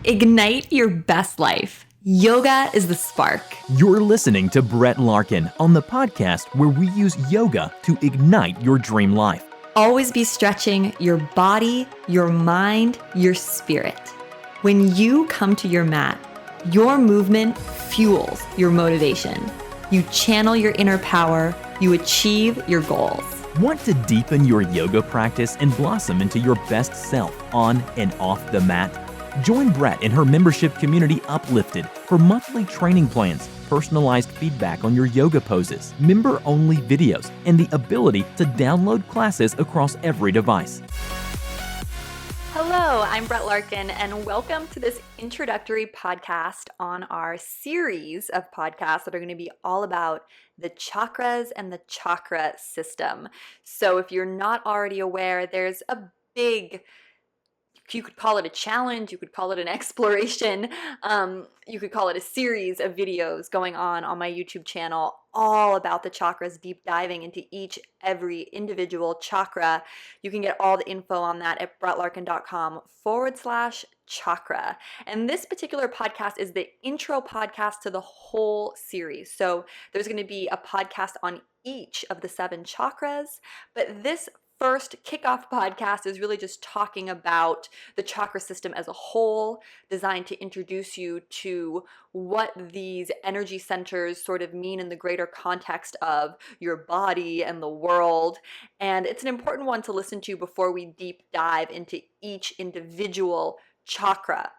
Ignite your best life. Yoga is the spark. You're listening to Brett Larkin on the podcast where we use yoga to ignite your dream life. Always be stretching your body, your mind, your spirit. When you come to your mat, your movement fuels your motivation. You channel your inner power. You achieve your goals. Want to deepen your yoga practice and blossom into your best self on and off the mat? Join Brett in her membership community Uplifted for monthly training plans, personalized feedback on your yoga poses, member-only videos, and the ability to download classes across every device. Hello, I'm Brett Larkin, and welcome to this introductory podcast on our series of podcasts that are going to be all about the chakras and the chakra system. So if you're not already aware, there's a big, you could call it a challenge, you could call it an exploration, you could call it a series of videos going on my YouTube channel all about the chakras, deep diving into every individual chakra. You can get all the info on that at brettlarkin.com/chakra. And this particular podcast is the intro podcast to the whole series. So there's going to be a podcast on each of the 7 chakras, but this first kickoff podcast is really just talking about the chakra system as a whole, designed to introduce you to what these energy centers sort of mean in the greater context of your body and the world. And it's an important one to listen to before we deep dive into each individual chakra.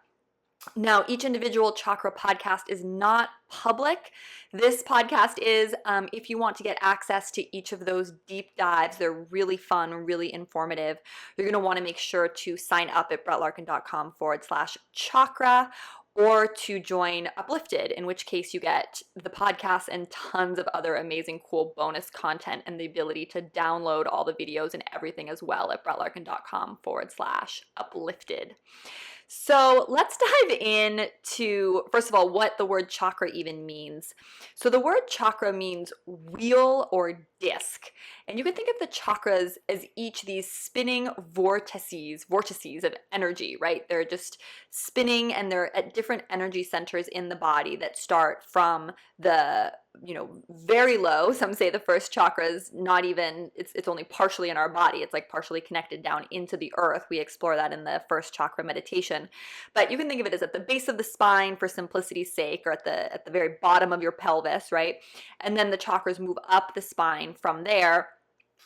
Now, each individual chakra podcast is not public. This podcast is, if you want to get access to each of those deep dives, they're really fun, really informative. You're going to want to make sure to sign up at brettlarkin.com/chakra or to join Uplifted, in which case you get the podcast and tons of other amazing, cool bonus content and the ability to download all the videos and everything as well at brettlarkin.com/uplifted. So let's dive into, first of all, what the word chakra even means. So the word chakra means wheel or disc. And you can think of the chakras as each these spinning vortices of energy, right? They're just spinning and they're at different energy centers in the body that start from the very low. Some say the first chakra is not even, it's only partially in our body. It's like partially connected down into the earth. We explore that in the first chakra meditation. But you can think of it as at the base of the spine for simplicity's sake, or at the very bottom of your pelvis, right? And then the chakras move up the spine from there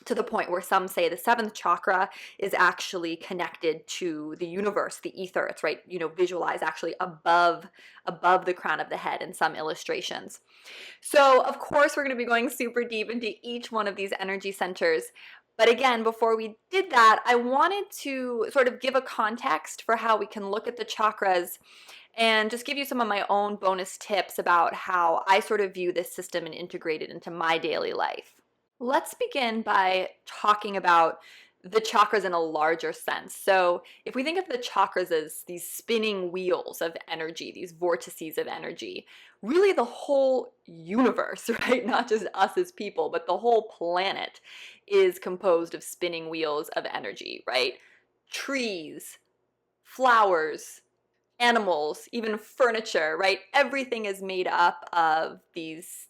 to the point where some say the 7th chakra is actually connected to the universe, the ether. It's right, visualize actually above the crown of the head in some illustrations. So of course, we're going to be going super deep into each one of these energy centers. But again, before we did that, I wanted to sort of give a context for how we can look at the chakras and just give you some of my own bonus tips about how I sort of view this system and integrate it into my daily life. Let's begin by talking about the chakras in a larger sense. So if we think of the chakras as these spinning wheels of energy, these vortices of energy, really the whole universe, right? Not just us as people, but the whole planet is composed of spinning wheels of energy, right? Trees, flowers, animals, even furniture, right? Everything is made up of these,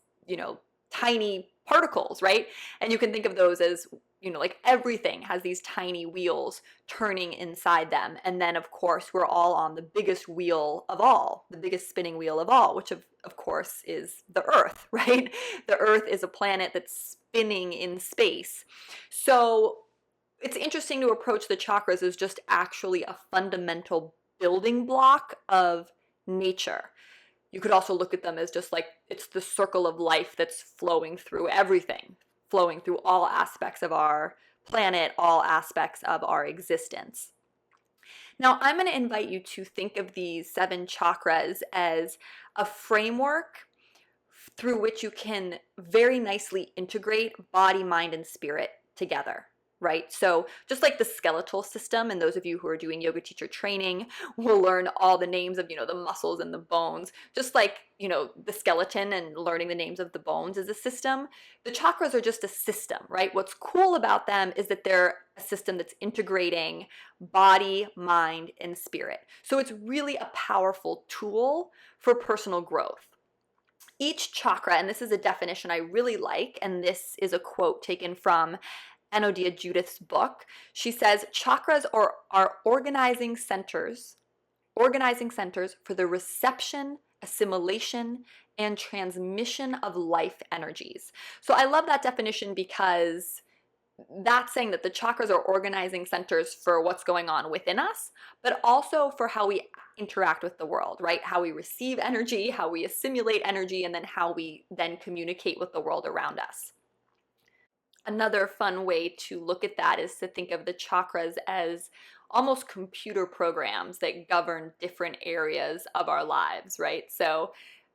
tiny particles, right? And you can think of those as, like everything has these tiny wheels turning inside them. And then, of course, we're all on the biggest wheel of all, the biggest spinning wheel of all, which of course is the Earth, right? The Earth is a planet that's spinning in space. So it's interesting to approach the chakras as just actually a fundamental building block of nature. You could also look at them as just like it's the circle of life that's flowing through everything, flowing through all aspects of our planet, all aspects of our existence. Now, I'm going to invite you to think of these 7 chakras as a framework through which you can very nicely integrate body, mind, and spirit together. right? So just like the skeletal system, and those of you who are doing yoga teacher training will learn all the names of, the muscles and the bones, just like, the skeleton and learning the names of the bones is a system. The chakras are just a system, right? What's cool about them is that they're a system that's integrating body, mind, and spirit. So it's really a powerful tool for personal growth. Each chakra, and this is a definition I really like, and this is a quote taken from Enodia Judith's book. She says, chakras are organizing centers for the reception, assimilation, and transmission of life energies. So I love that definition because that's saying that the chakras are organizing centers for what's going on within us, but also for how we interact with the world, right? How we receive energy, how we assimilate energy, and then how we then communicate with the world around us. Another fun way to look at that is to think of the chakras as almost computer programs that govern different areas of our lives, right? So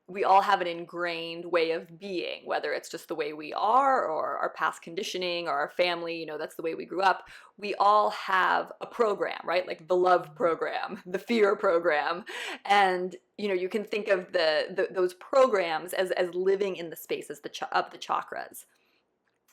we all have an ingrained way of being, whether it's just the way we are or our past conditioning or our family, that's the way we grew up. We all have a program, right? Like the love program, the fear program. And, you can think of those programs as living in the spaces of the chakras.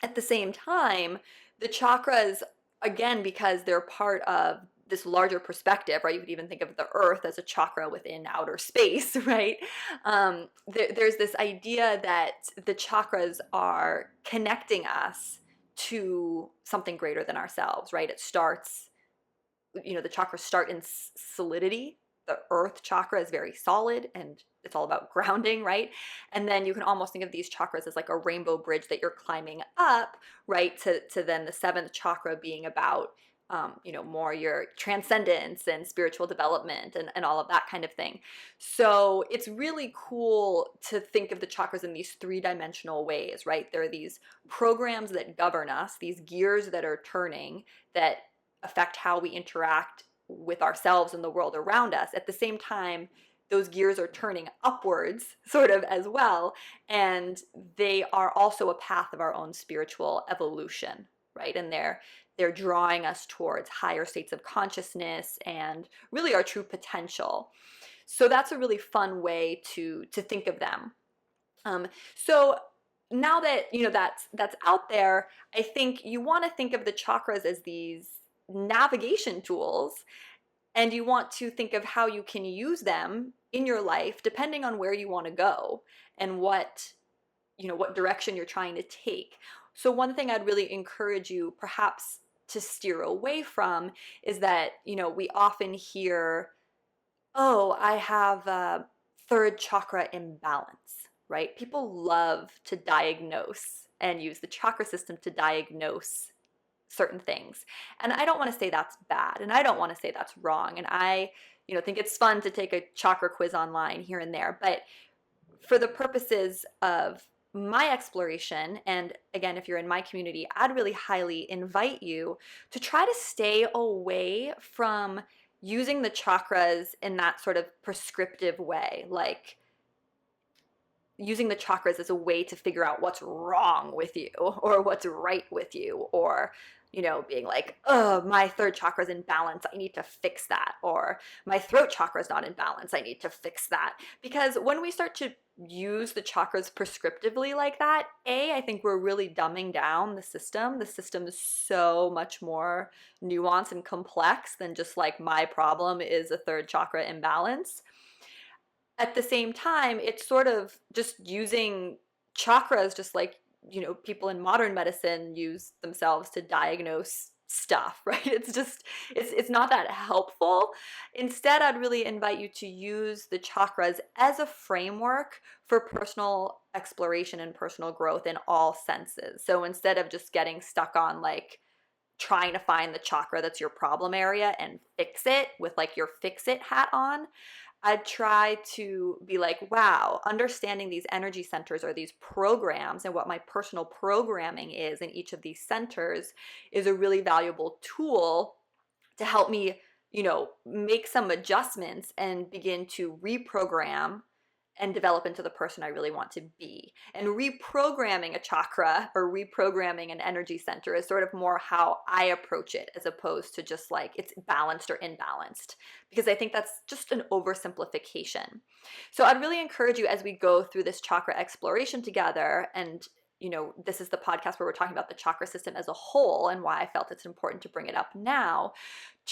At the same time, the chakras, again, because they're part of this larger perspective, right? You could even think of the earth as a chakra within outer space, right? There's this idea that the chakras are connecting us to something greater than ourselves, right? It starts, the chakras start in solidity. The earth chakra is very solid and it's all about grounding, right? And then you can almost think of these chakras as like a rainbow bridge that you're climbing up, right? To then the seventh chakra being about, more your transcendence and spiritual development and all of that kind of thing. So it's really cool to think of the chakras in these three-dimensional ways, right? There are these programs that govern us, these gears that are turning that affect how we interact with ourselves and the world around us. At the same time, those gears are turning upwards sort of as well, and they are also a path of our own spiritual evolution, right? And they're drawing us towards higher states of consciousness and really our true potential. So that's a really fun way to think of them. So now that that's out there, I think you want to think of the chakras as these navigation tools, and you want to think of how you can use them in your life depending on where you want to go and what direction you're trying to take. So one thing I'd really encourage you perhaps to steer away from is that we often hear, oh, I have a third chakra imbalance, right? People love to diagnose and use the chakra system to diagnose certain things. And I don't want to say that's bad, and I don't want to say that's wrong. And I, think it's fun to take a chakra quiz online here and there. But for the purposes of my exploration, and again, if you're in my community, I'd really highly invite you to try to stay away from using the chakras in that sort of prescriptive way, like using the chakras as a way to figure out what's wrong with you or what's right with you, or being like, oh, my third chakra is in balance, I need to fix that, or my throat chakra is not in balance, I need to fix that. Because when we start to use the chakras prescriptively like that, I think we're really dumbing down the system. The system is so much more nuanced and complex than just like my problem is a third chakra imbalance. At the same time, it's sort of just using chakras just like, people in modern medicine use themselves to diagnose stuff, right? It's not that helpful. Instead, I'd really invite you to use the chakras as a framework for personal exploration and personal growth in all senses. So instead of just getting stuck on like trying to find the chakra that's your problem area and fix it with like your fix it hat on, I try to be like, wow, understanding these energy centers or these programs and what my personal programming is in each of these centers is a really valuable tool to help me, make some adjustments and begin to reprogram and develop into the person I really want to be. And reprogramming a chakra or reprogramming an energy center is sort of more how I approach it, as opposed to just like it's balanced or imbalanced, because I think that's just an oversimplification. So I'd really encourage you, as we go through this chakra exploration together, and this is the podcast where we're talking about the chakra system as a whole and why I felt it's important to bring it up now,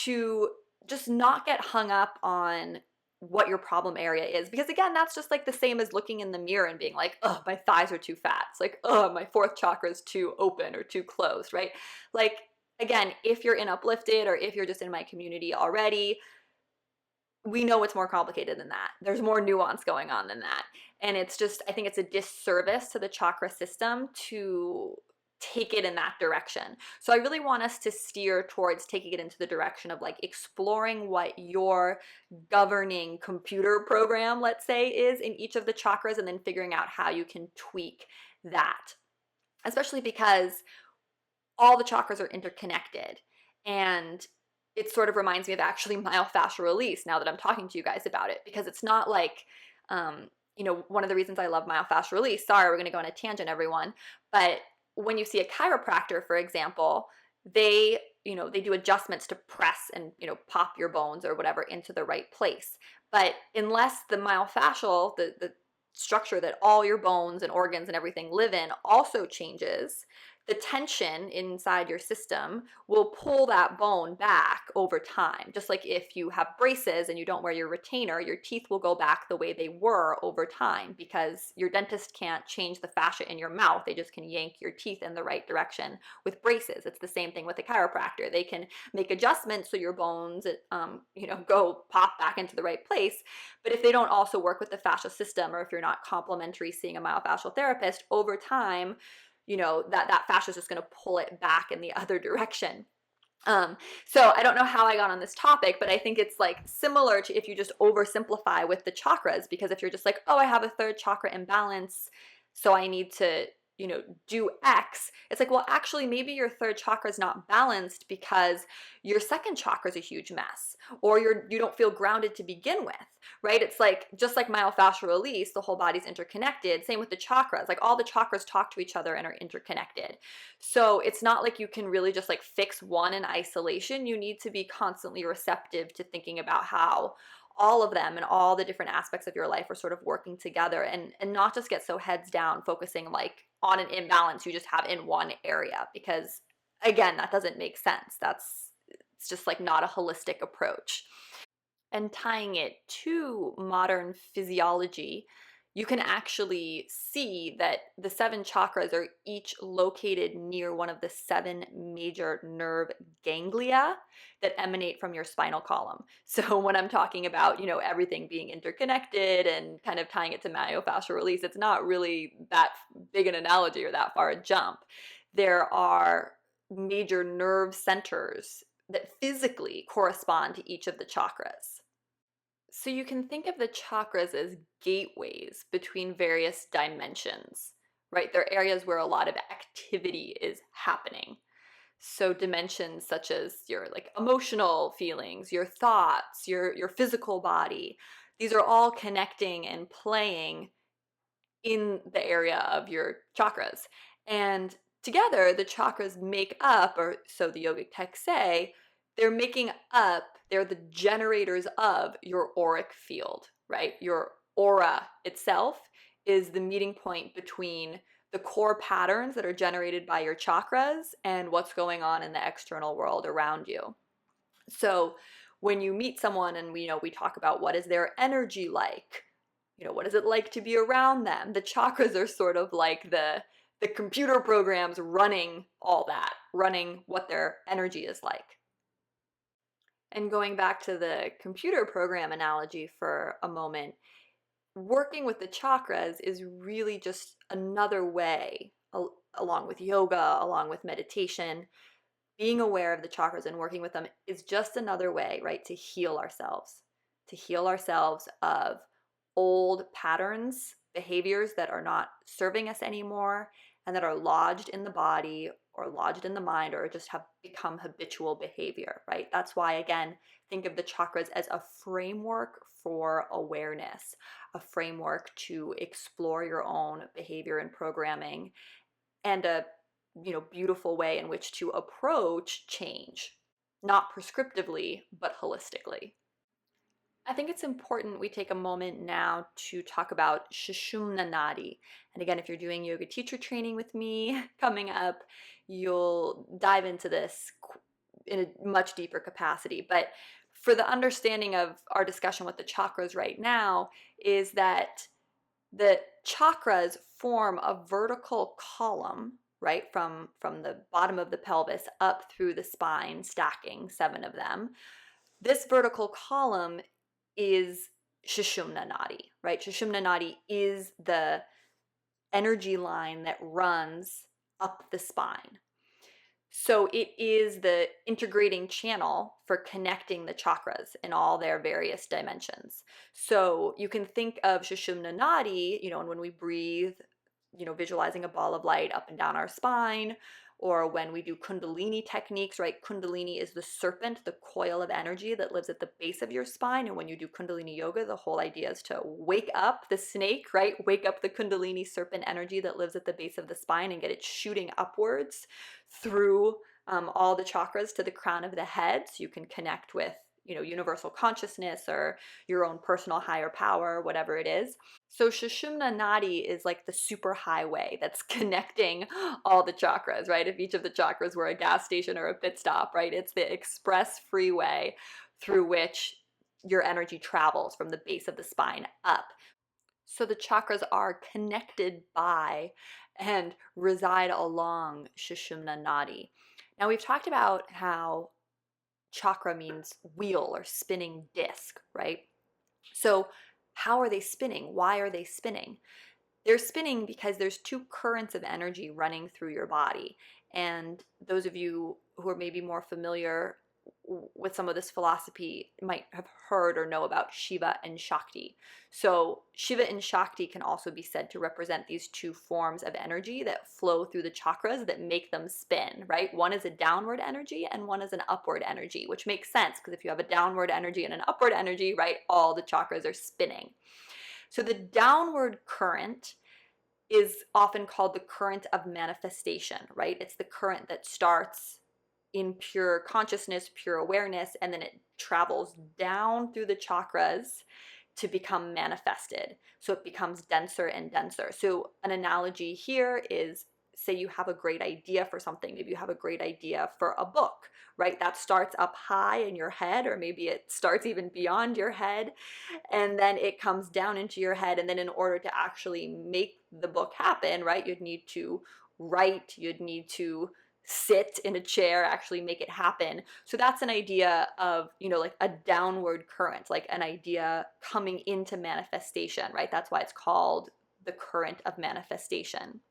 to just not get hung up on what your problem area is, because again, that's just like the same as looking in the mirror and being like, oh, my thighs are too fat. It's like, oh, my fourth chakra is too open or too closed, right? Like, again, if you're in Uplifted or if you're just in my community already, we know it's more complicated than that. There's more nuance going on than that. And it's just, I think it's a disservice to the chakra system to take it in that direction. So I really want us to steer towards taking it into the direction of like exploring what your governing computer program, let's say, is in each of the chakras, and then figuring out how you can tweak that. Especially because all the chakras are interconnected, and it sort of reminds me of actually myofascial release now that I'm talking to you guys about it, because it's not like, one of the reasons I love myofascial release, sorry, we're going to go on a tangent, everyone, but when you see a chiropractor, for example, they do adjustments to press and, pop your bones or whatever into the right place. But unless the myofascial, the structure that all your bones and organs and everything live in also changes, the tension inside your system will pull that bone back over time. Just like if you have braces and you don't wear your retainer, your teeth will go back the way they were over time, because your dentist can't change the fascia in your mouth. They just can yank your teeth in the right direction with braces. It's the same thing with a chiropractor. They can make adjustments so your bones, go pop back into the right place. But if they don't also work with the fascial system, or if you're not complementary seeing a myofascial therapist, over time, that fascia is just going to pull it back in the other direction. So I don't know how I got on this topic, but I think it's like similar to if you just oversimplify with the chakras, because if you're just like, oh, I have a third chakra imbalance, so I need to, do X. It's like, well, actually, maybe your third chakra is not balanced because your second chakra is a huge mess, or you don't feel grounded to begin with, right? It's like, just like myofascial release, the whole body's interconnected. Same with the chakras. Like all the chakras talk to each other and are interconnected. So it's not like you can really just like fix one in isolation. You need to be constantly receptive to thinking about how all of them and all the different aspects of your life are sort of working together, and not just get so heads down focusing like on an imbalance you just have in one area, because again, that doesn't make sense. It's just like not a holistic approach. And tying it to modern physiology, you can actually see that the 7 chakras are each located near one of the 7 major nerve ganglia that emanate from your spinal column. So when I'm talking about, everything being interconnected and kind of tying it to myofascial release, it's not really that big an analogy or that far a jump. There are major nerve centers that physically correspond to each of the chakras. So you can think of the chakras as gateways between various dimensions, right? They're areas where a lot of activity is happening. So dimensions such as your like emotional feelings, your thoughts, your physical body, these are all connecting and playing in the area of your chakras. And together, the chakras make up, or so the yogic texts say, they're the generators of your auric field, right? Your aura itself is the meeting point between the core patterns that are generated by your chakras and what's going on in the external world around you. So when you meet someone and we talk about what is their energy like, what is it like to be around them? The chakras are sort of like the computer programs running all that, running what their energy is like. And going back to the computer program analogy for a moment, working with the chakras is really just another way, along with yoga, along with meditation, being aware of the chakras and working with them is just another way, right, to heal ourselves of old patterns, behaviors that are not serving us anymore, and that are lodged in the body or lodged in the mind or just have become habitual behavior, right? That's why, again, think of the chakras as a framework for awareness, a framework to explore your own behavior and programming, and a beautiful way in which to approach change, not prescriptively, but holistically. I think it's important we take a moment now to talk about Sushumna Nadi. And again, if you're doing yoga teacher training with me coming up, you'll dive into this in a much deeper capacity. But for the understanding of our discussion with the chakras right now, is that the chakras form a vertical column, right, from the bottom of the pelvis up through the spine, stacking 7 of them. This vertical column is Sushumna Nadi, right? Sushumna Nadi is the energy line that runs up the spine. So it is the integrating channel for connecting the chakras in all their various dimensions. So you can think of Sushumna Nadi, and when we breathe, visualizing a ball of light up and down our spine, or when we do Kundalini techniques, right? Kundalini is the serpent, the coil of energy that lives at the base of your spine. And when you do Kundalini yoga, the whole idea is to wake up the snake, right? Wake up the Kundalini serpent energy that lives at the base of the spine and get it shooting upwards through all the chakras to the crown of the head, so you can connect with universal consciousness or your own personal higher power, whatever it is. So Sushumna Nadi is like the super highway that's connecting all the chakras, right? If each of the chakras were a gas station or a pit stop, right? It's the express freeway through which your energy travels from the base of the spine up. So the chakras are connected by and reside along Sushumna Nadi. Now we've talked about how chakra means wheel or spinning disc, right? So how are they spinning? Why are they spinning? They're spinning because there's 2 currents of energy running through your body. And those of you who are maybe more familiar with some of this philosophy might have heard or know about Shiva and Shakti. So Shiva and Shakti can also be said to represent these 2 forms of energy that flow through the chakras that make them spin, right? One is a downward energy and one is an upward energy, which makes sense because if you have a downward energy and an upward energy, right, all the chakras are spinning. So the downward current is often called the current of manifestation, right? It's the current that starts in pure consciousness, pure awareness, and then it travels down through the chakras to become manifested. So it becomes denser and denser. So an analogy here is, say you have a great idea for something. Maybe you have a great idea for a book, right? That starts up high in your head, or maybe it starts even beyond your head, and then it comes down into your head. And then in order to actually make the book happen, right, you'd need to write, you'd need to sit in a chair, actually make it happen. So that's an idea of, like a downward current, like an idea coming into manifestation, right? That's why it's called the current of manifestation.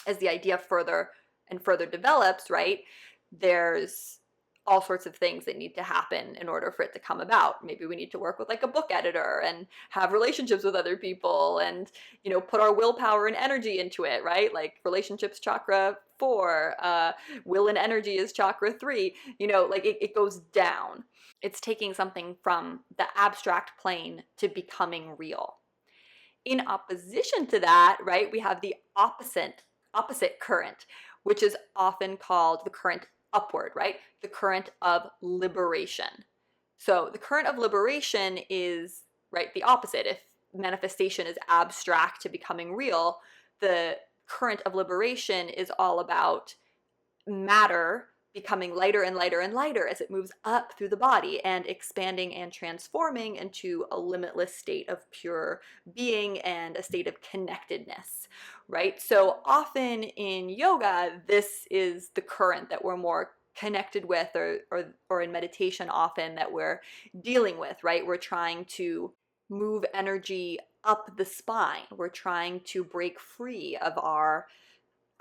As the idea further and further develops, right, there's all sorts of things that need to happen in order for it to come about. Maybe we need to work with like a book editor and have relationships with other people and, put our willpower and energy into it, right? Like relationships chakra 4, will and energy is chakra 3, like it goes down. It's taking something from the abstract plane to becoming real. In opposition to that, right, we have the opposite current, which is often called the current upward, right? The current of liberation. So the current of liberation is, right, the opposite. If manifestation is abstract to becoming real, the current of liberation is all about matter becoming lighter and lighter and lighter as it moves up through the body and expanding and transforming into a limitless state of pure being and a state of connectedness, right? So often in yoga, this is the current that we're more connected with, or in meditation often that we're dealing with, right? We're trying to move energy up the spine. We're trying to break free of our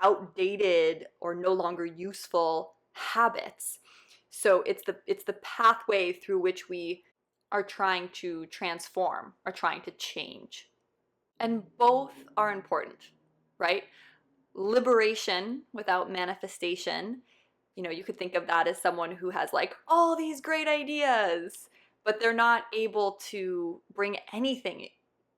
outdated or no longer useful habits. So it's the pathway through which we are trying to transform, are trying to change. And both are important, right? liberation without manifestation. You could think of that as someone who has like all these great ideas, but they're not able to bring anything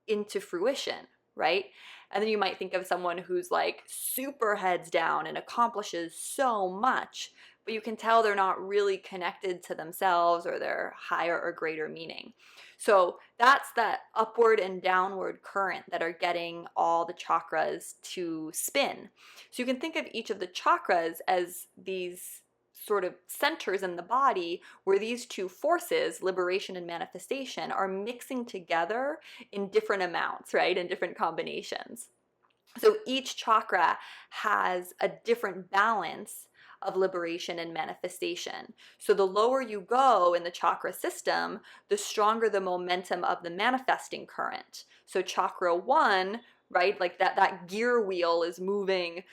into fruition, right? And then you might think of someone who's like super heads down and accomplishes so much, but you can tell they're not really connected to themselves or their higher or greater meaning. So that's that upward and downward current that are getting all the chakras to spin. So you can think of each of the chakras as these sort of centers in the body where these two forces, liberation and manifestation, are mixing together in different amounts, right? In different combinations. So each chakra has a different balance of liberation and manifestation. So the lower you go in the chakra system, the stronger the momentum of the manifesting current. So chakra 1, right, like that gear wheel is moving,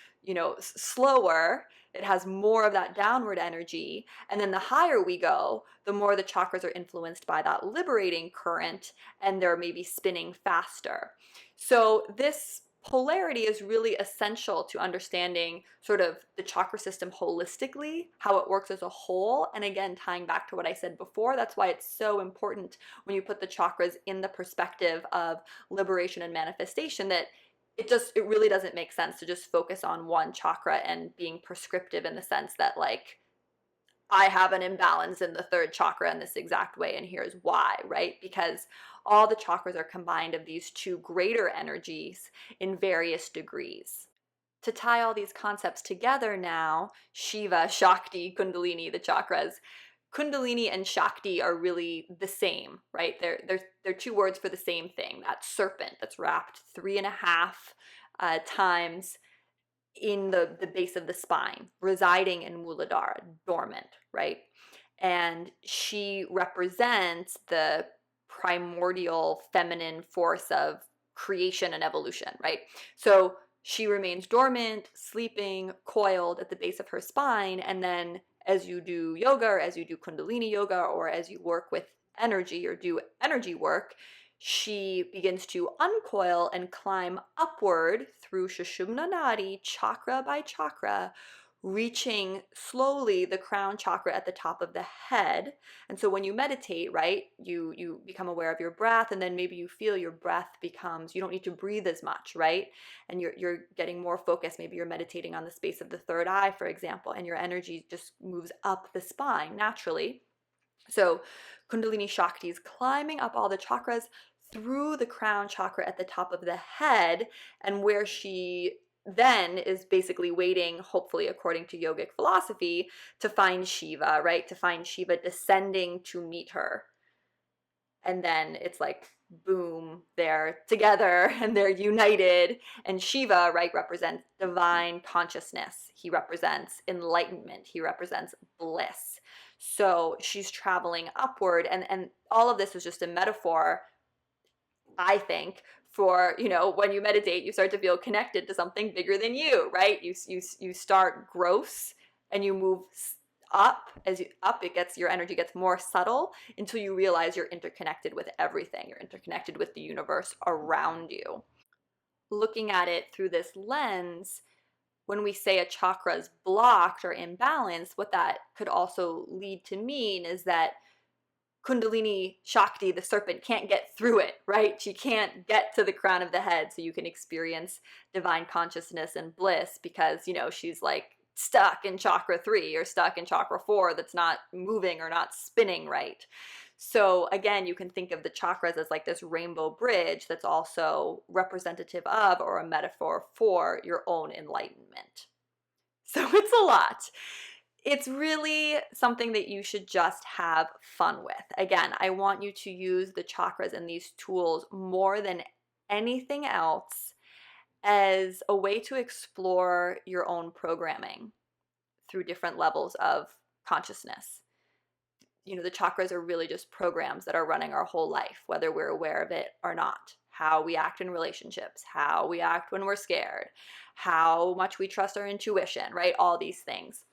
slower. It has more of that downward energy. And then the higher we go, the more the chakras are influenced by that liberating current, and they're maybe spinning faster. So this polarity is really essential to understanding sort of the chakra system holistically, how it works as a whole. And again, tying back to what I said before, that's why it's so important when you put the chakras in the perspective of liberation and manifestation, that it really doesn't make sense to just focus on one chakra and being prescriptive in the sense that like, I have an imbalance in the third chakra in this exact way, and here's why, right? Because all the chakras are combined of these two greater energies in various degrees. To tie all these concepts together now, Shiva, Shakti, Kundalini, the chakras, Kundalini and Shakti are really the same, right? They're two words for the same thing. That serpent that's wrapped 3.5 times in the base of the spine, residing in Muladhara, dormant, right? And she represents the primordial feminine force of creation and evolution, right? So she remains dormant, sleeping, coiled at the base of her spine. And then as you do yoga, or as you do Kundalini yoga, or as you work with energy or do energy work, she begins to uncoil and climb upward through Sushumna Nadi, chakra by chakra, reaching slowly the crown chakra at the top of the head. And so when you meditate, right, you become aware of your breath, and then maybe you feel your breath becomes, you don't need to breathe as much, right? And you're getting more focused. Maybe you're meditating on the space of the third eye, for example, and your energy just moves up the spine naturally. So Kundalini Shakti is climbing up all the chakras through the crown chakra at the top of the head, and where she then is basically waiting, hopefully according to yogic philosophy, to find Shiva, right? To find Shiva descending to meet her. And then it's like, boom, they're together and they're united. And Shiva, right, represents divine consciousness. He represents enlightenment. He represents bliss. So she's traveling upward. And all of this is just a metaphor, I think, for, when you meditate, you start to feel connected to something bigger than you, right? You start gross and you move up. As you up, your energy gets more subtle until you realize you're interconnected with everything. You're interconnected with the universe around you. Looking at it through this lens, when we say a chakra is blocked or imbalanced, what that could also lead to mean is that Kundalini Shakti, the serpent, can't get through it, right? She can't get to the crown of the head so you can experience divine consciousness and bliss because, she's like stuck in chakra 3 or stuck in chakra 4 that's not moving or not spinning right. So again, you can think of the chakras as like this rainbow bridge that's also representative of or a metaphor for your own enlightenment. So it's a lot. It's really something that you should just have fun with. Again, I want you to use the chakras and these tools more than anything else as a way to explore your own programming through different levels of consciousness. The chakras are really just programs that are running our whole life, whether we're aware of it or not. How we act in relationships, how we act when we're scared, how much we trust our intuition, right? All these things.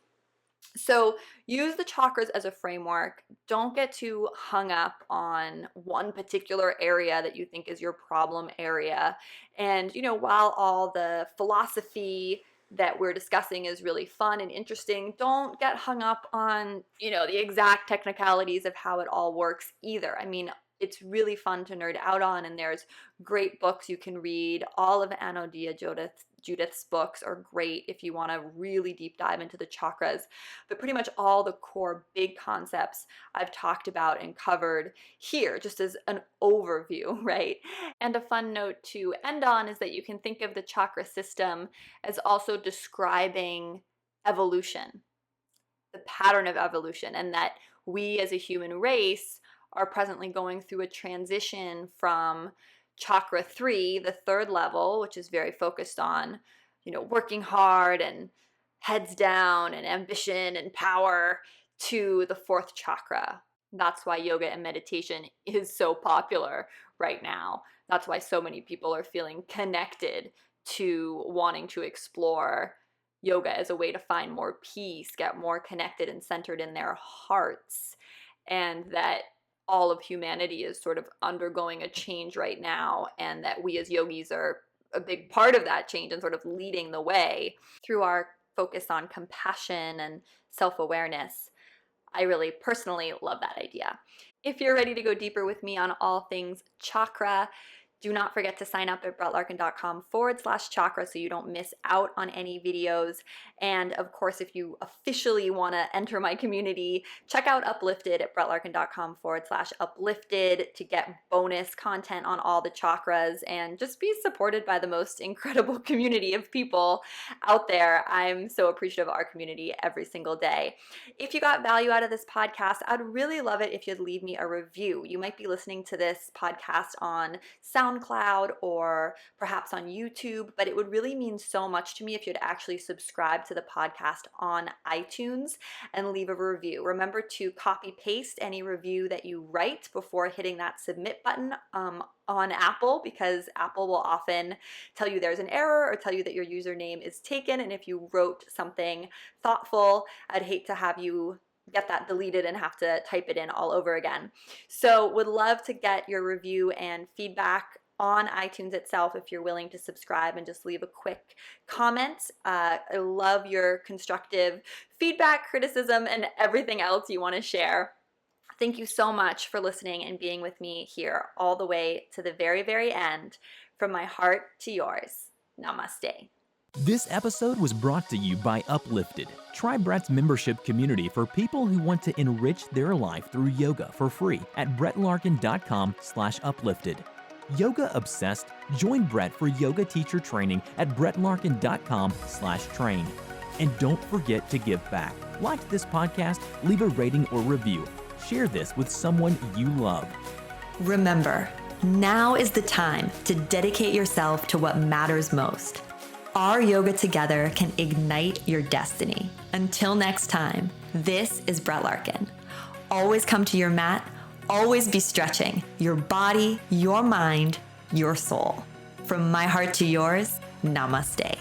So use the chakras as a framework. Don't get too hung up on one particular area that you think is your problem area. And, while all the philosophy that we're discussing is really fun and interesting, don't get hung up on, the exact technicalities of how it all works either. I mean, it's really fun to nerd out on, and there's great books you can read. All of Anodia Judith's books are great if you want to really deep dive into the chakras. But pretty much all the core big concepts I've talked about and covered here, just as an overview, right? And a fun note to end on is that you can think of the chakra system as also describing evolution, the pattern of evolution, and that we as a human race are presently going through a transition from chakra 3, the third level, which is very focused on, working hard and heads down and ambition and power, to the fourth chakra. That's why yoga and meditation is so popular right now. That's why so many people are feeling connected to wanting to explore yoga as a way to find more peace, get more connected and centered in their hearts, and that all of humanity is sort of undergoing a change right now, and that we as yogis are a big part of that change and sort of leading the way through our focus on compassion and self-awareness. I really personally love that idea. If you're ready to go deeper with me on all things chakra, do not forget to sign up at brettlarkin.com/chakra so you don't miss out on any videos. And of course, if you officially want to enter my community, check out Uplifted at brettlarkin.com/uplifted to get bonus content on all the chakras and just be supported by the most incredible community of people out there. I'm so appreciative of our community every single day. If you got value out of this podcast, I'd really love it if you'd leave me a review. You might be listening to this podcast on SoundCloud or perhaps on YouTube, but it would really mean so much to me if you'd actually subscribe to the podcast on iTunes and leave a review. Remember to copy paste any review that you write before hitting that submit button on Apple, because Apple will often tell you there's an error or tell you that your username is taken. And if you wrote something thoughtful, I'd hate to have you get that deleted and have to type it in all over again. So would love to get your review and feedback on iTunes itself if you're willing to subscribe and just leave a quick comment. I love your constructive feedback, criticism, and everything else you want to share. Thank you so much for listening and being with me here all the way to the very, very end. From my heart to yours. Namaste. This episode was brought to you by Uplifted, Try Brett's membership community for people who want to enrich their life through yoga for free at brettlarkin.com/uplifted. Yoga obsessed? Join Brett for yoga teacher training at brettlarkin.com/train. And don't forget to give back. Like this podcast, leave a rating or review. Share this with someone you love. Remember, now is the time to dedicate yourself to what matters most. Our yoga together can ignite your destiny. Until next time, this is Brett Larkin. Always come to your mat. Always be stretching your body, your mind, your soul. From my heart to yours, namaste.